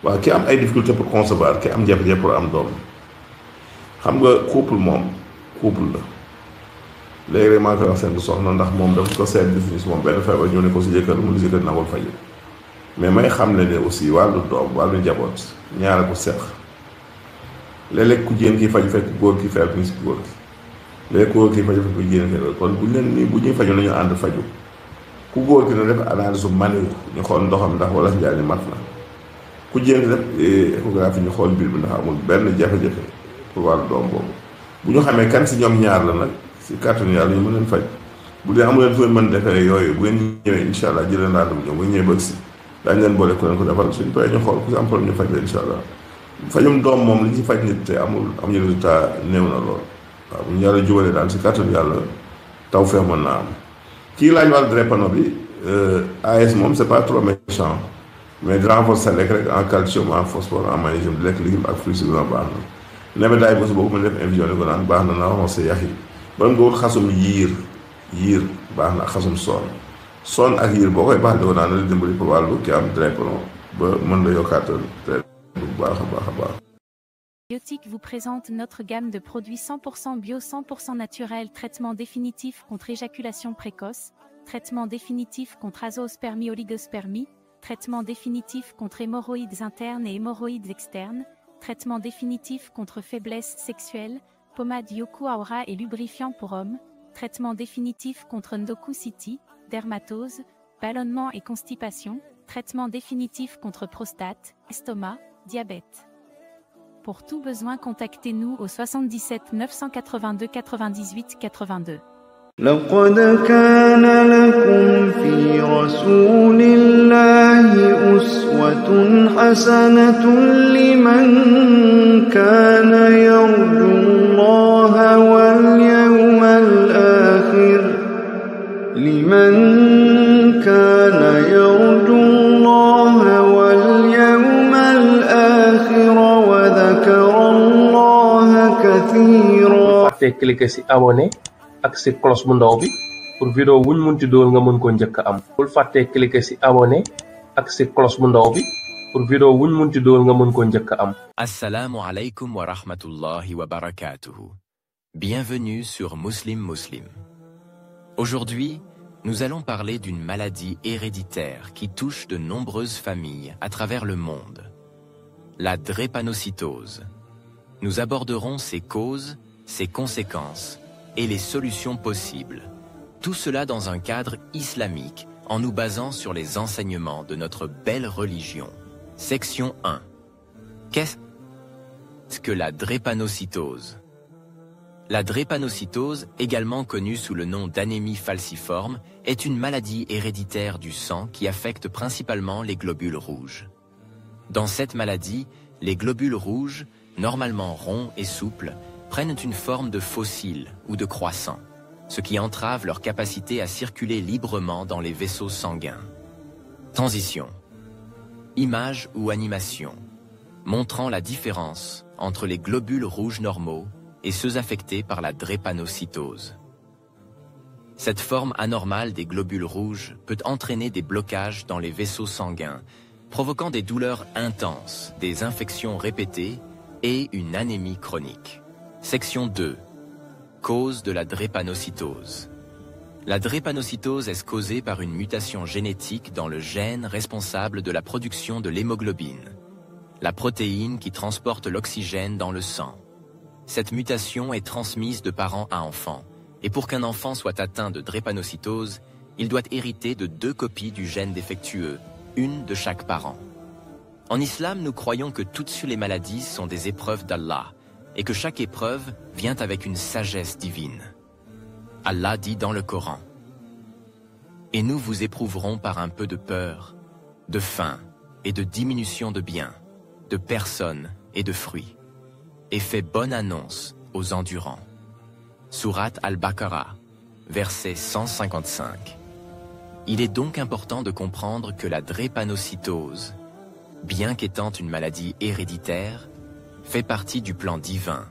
waaw ki am ay difficulté pour concevoir ki am jafe-jafe pour am doom xam nga couple moom couple la léegi rek maa ngi koy wax seen soxna ndax moom dafa ko seet gis moom benn feebar ñëw ne ko si jëkkër mu si jëkkër nangul faju mais may xam ne aussi wàllu doom wàllu njaboot ñaara ko seq léeg-léeg ku jigéen kii faju fekk góor ki feebar ni si góor ki léegi ku góor kii faju fekk ku jigéen ki kon bu ñu leen nii bu ñuy faju nañu ànd faju ku góor ki na def analyse bu maniw ñu xool ndoxam ndax wala njaay ni mat na ku jigéen ki def échographie ñu xool biir bi ndax amul benn jafe-jafe pour wàllu doom boobu bu ñu xamee kan si ñoom ñaar la nag si kàttanu yàlla ñu mën leen faj bu dee amu leen fu leen mën defee yooyu bu ngeen ñëwee incha allah jëlee naa dem ñoom bu ñëwee bëgg si daañu leen boole ku leen ko defal suñu paree ñu xool ku si am problème ñu faj la incha allah fajum doom moom li ñu faj nit te amuñu résultat néew na lool waaw bu ñu yàlla jubalee daal si kàttanu yàlla taw feex mën naa am kii laaj wàllu drépano bi AS moom c'est pas trop méchant mais di renforcer lekk rek en calcium en phosphore en magnésium di lekk légume ak fruits baax na nebedaay bés boobu ma def infusion ni ko naan baax na naa wax sa yax yi ba nga wut xasum yiir baax na ak xasum soon ak yiir boo koy baax di ko naan la dimbali pour wàllu ki am drépano ba mën la yokkaatal bu baax a baax. Biotique vous présente notre gamme de produits 100% bio, 100% naturel, traitement définitif contre éjaculation précoce, traitement définitif contre azoospermie, oligospermie, traitement définitif contre hémorroïdes internes et hémorroïdes externes, traitement définitif contre faiblesse sexuelle, pommade Yoku Aura et lubrifiant pour hommes, traitement définitif contre endocucity, dermatose, ballonnement et constipation, traitement définitif contre prostate, estomac, diabète. Pour tout besoin, contactez-nous au 77 982 98 82. لقد كان لكم في رسول الله أسوة حسنة لمن كان يرجو الله واليوم الآخر وذكر الله كثيرا. fàtte cliquer ci abonné ak ci cloche bu ndaw bi pour vidéo wuñ munti dool nga mën ko njëkk am. bul fàtte cliquer ci abonné ak ci cloche bu ndaw bi pour vidéo wuñ munti dool nga mën ko njëkk am. Assalamu alaikum wa rahmatullahi wa barakatuhu. Bienvenue sur Muslim Muslim. Aujourd'hui, nous allons parler d'une maladie héréditaire qui touche de nombreuses familles à travers le monde. La drépanocytose. Nous aborderons ses causes, ses conséquences et les solutions possibles. Tout cela dans un cadre islamique en nous basant sur les enseignements de notre belle religion. Section 1. Qu'est-ce que la drépanocytose? La drépanocytose, également connue sous le nom d'anémie falciforme, est une maladie héréditaire du sang qui affecte principalement les globules rouges. Dans cette maladie, les globules rouges, normalement ronds et souples, prennent une forme de fossile ou de croissant, ce qui entrave leur capacité à circuler librement dans les vaisseaux sanguins. Transition. Image ou animation, montrant la différence entre les globules rouges normaux et ceux affectés par la drépanocytose. Cette forme anormale des globules rouges peut entraîner des blocages dans les vaisseaux sanguins, provoquant des douleurs intenses, des infections répétées et une anémie chronique. Section 2. Cause de la drépanocytose. La drépanocytose est causée par une mutation génétique dans le gène responsable de la production de l'hémoglobine, la protéine qui transporte l'oxygène dans le sang. Cette mutation est transmise de parent à enfant, et pour qu'un enfant soit atteint de drépanocytose, il doit hériter de 2 copies du gène défectueux, une de chaque parent. En islam, nous croyons que toutes les maladies sont des épreuves d'Allah, et que chaque épreuve vient avec une sagesse divine. Allah dit dans le Coran: « Et nous vous éprouverons par un peu de peur, de faim et de diminution de biens, de personnes et de fruits. Et fait bonne annonce aux endurants. » Sourate Al-Baqarah, verset 155. Il est donc important de comprendre que la drépanocytose, bien qu'étant une maladie héréditaire, fait partie du plan divin,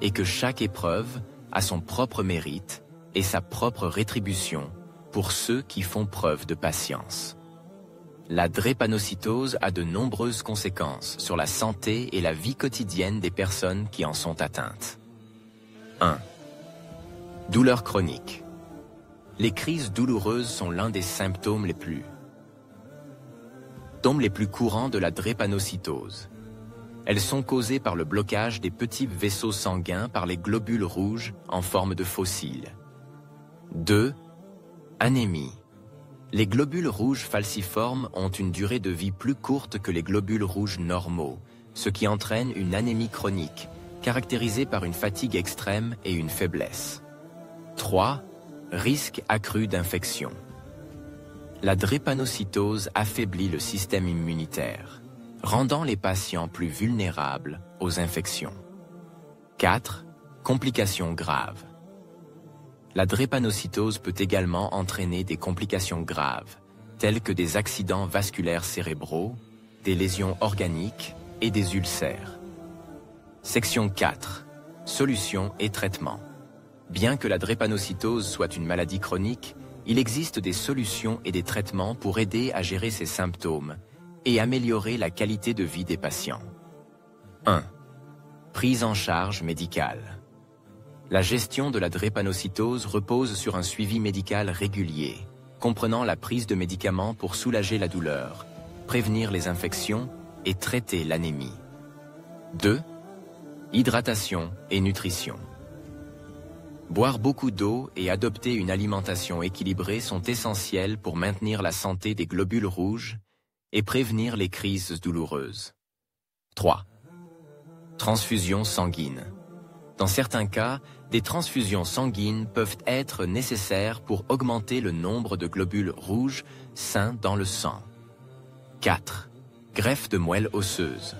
et que chaque épreuve a son propre mérite et sa propre rétribution pour ceux qui font preuve de patience. La drépanocytose a de nombreuses conséquences sur la santé et la vie quotidienne des personnes qui en sont atteintes. 1. Douleurs chroniques. Les crises douloureuses sont l'un des symptômes les plus courants de la drépanocytose. Elles sont causées par le blocage des petits vaisseaux sanguins par les globules rouges en forme de fossiles. 2. Anémie. Les globules rouges falciformes ont une durée de vie plus courte que les globules rouges normaux, ce qui entraîne une anémie chronique, caractérisée par une fatigue extrême et une faiblesse. 3. Risque accru d'infection. La drépanocytose affaiblit le système immunitaire, rendant les patients plus vulnérables aux infections. 4. Complications graves. La drépanocytose peut également entraîner des complications graves, telles que des accidents vasculaires cérébraux, des lésions organiques et des ulcères. Section 4. Solutions et traitements. Bien que la drépanocytose soit une maladie chronique, il existe des solutions et des traitements pour aider à gérer ces symptômes et améliorer la qualité de vie des patients. 1. Prise en charge médicale. La gestion de la drépanocytose repose sur un suivi médical régulier, comprenant la prise de médicaments pour soulager la douleur, prévenir les infections et traiter l'anémie. 2. Hydratation et nutrition. Boire beaucoup d'eau et adopter une alimentation équilibrée sont essentiels pour maintenir la santé des globules rouges et prévenir les crises douloureuses. 3. Transfusion sanguine. Dans certains cas, des transfusions sanguines peuvent être nécessaires pour augmenter le nombre de globules rouges sains dans le sang. 4. Greffe de moelle osseuse.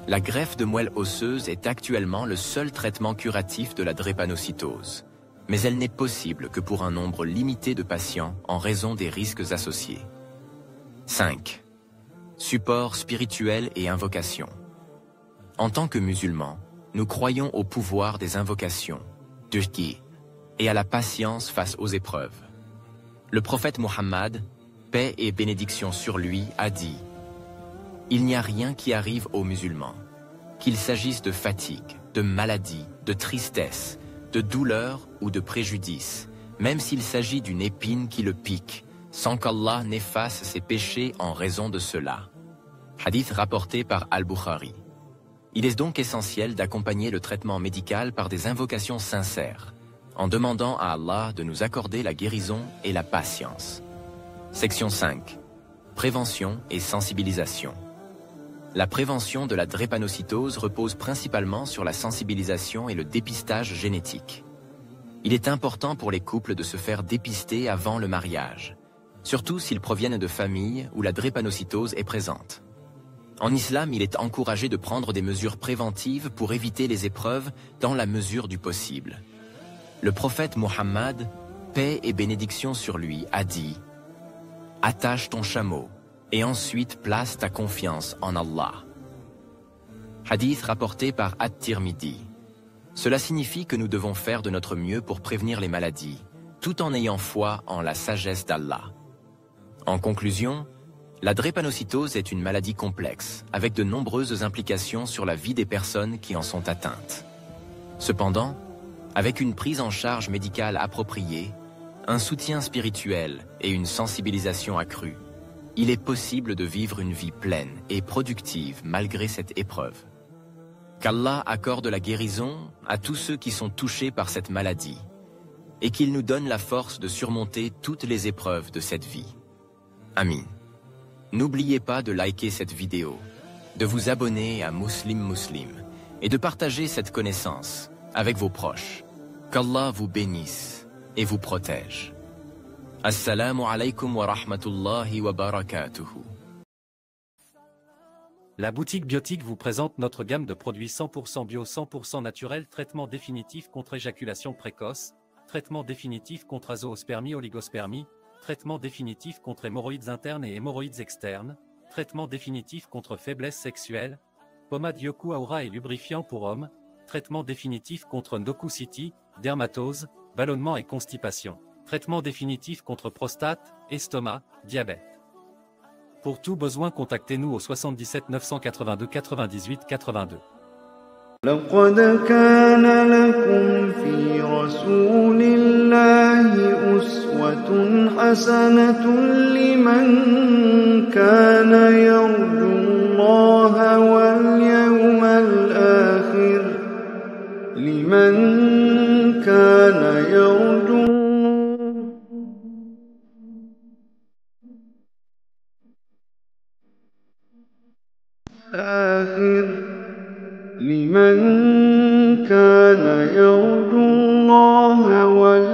La greffe de moelle osseuse est actuellement le seul traitement curatif de la drépanocytose, mais elle n'est possible que pour un nombre limité de patients en raison des risques associés. 5. Support spirituel et invocation. En tant que musulmans, nous croyons au pouvoir des invocations, du'ki, et à la patience face aux épreuves. Le prophète Muhammad, paix et bénédiction sur lui, a dit « Il n'y a rien qui arrive aux musulmans, qu'il s'agisse de fatigue, de maladie, de tristesse, de douleur ou de préjudice, même s'il s'agit d'une épine qui le pique, sans qu'Allah n'efface ses péchés en raison de cela. » Hadith rapporté par Al-Bukhari. Il est donc essentiel d'accompagner le traitement médical par des invocations sincères, en demandant à Allah de nous accorder la guérison et la patience. Section 5. Prévention et sensibilisation. La prévention de la drépanocytose repose principalement sur la sensibilisation et le dépistage génétique. Il est important pour les couples de se faire dépister avant le mariage, surtout s'ils proviennent de familles où la drépanocytose est présente. En islam, il est encouragé de prendre des mesures préventives pour éviter les épreuves dans la mesure du possible. Le prophète Muhammad, paix et bénédiction sur lui, a dit « Attache ton chameau et ensuite place ta confiance en Allah. » Hadith rapporté par At-Tirmidhi. Cela signifie que nous devons faire de notre mieux pour prévenir les maladies, tout en ayant foi en la sagesse d'Allah. En conclusion, la drépanocytose est une maladie complexe, avec de nombreuses implications sur la vie des personnes qui en sont atteintes. Cependant, avec une prise en charge médicale appropriée, un soutien spirituel et une sensibilisation accrue, il est possible de vivre une vie pleine et productive malgré cette épreuve. Qu'Allah accorde la guérison à tous ceux qui sont touchés par cette maladie et qu'il nous donne la force de surmonter toutes les épreuves de cette vie. Amin. N'oubliez pas de liker cette vidéo, de vous abonner à Muslim et de partager cette connaissance avec vos proches. Qu'Allah vous bénisse et vous protège. Assalamu alaikum wa rahmatullahi wa barakatuhu. La boutique Biotique vous présente notre gamme de produits 100% bio, 100% naturel, traitement définitif contre éjaculation précoce, traitement définitif contre azoospermie, oligospermie, traitement définitif contre hémorroïdes internes et hémorroïdes externes, traitement définitif contre faiblesse sexuelle, pommade Yoku Aura et lubrifiant pour hommes, traitement définitif contre ndokucity, dermatose, ballonnement et constipation, traitement définitif contre prostate, estomac, diabète. Pour tout besoin, contactez-nous au 77 982 98 82. لقد كان لكم في رسول الله أسوة حسنة لمن كان يرجو الله واليوم الآخر لمن كان يرجو الله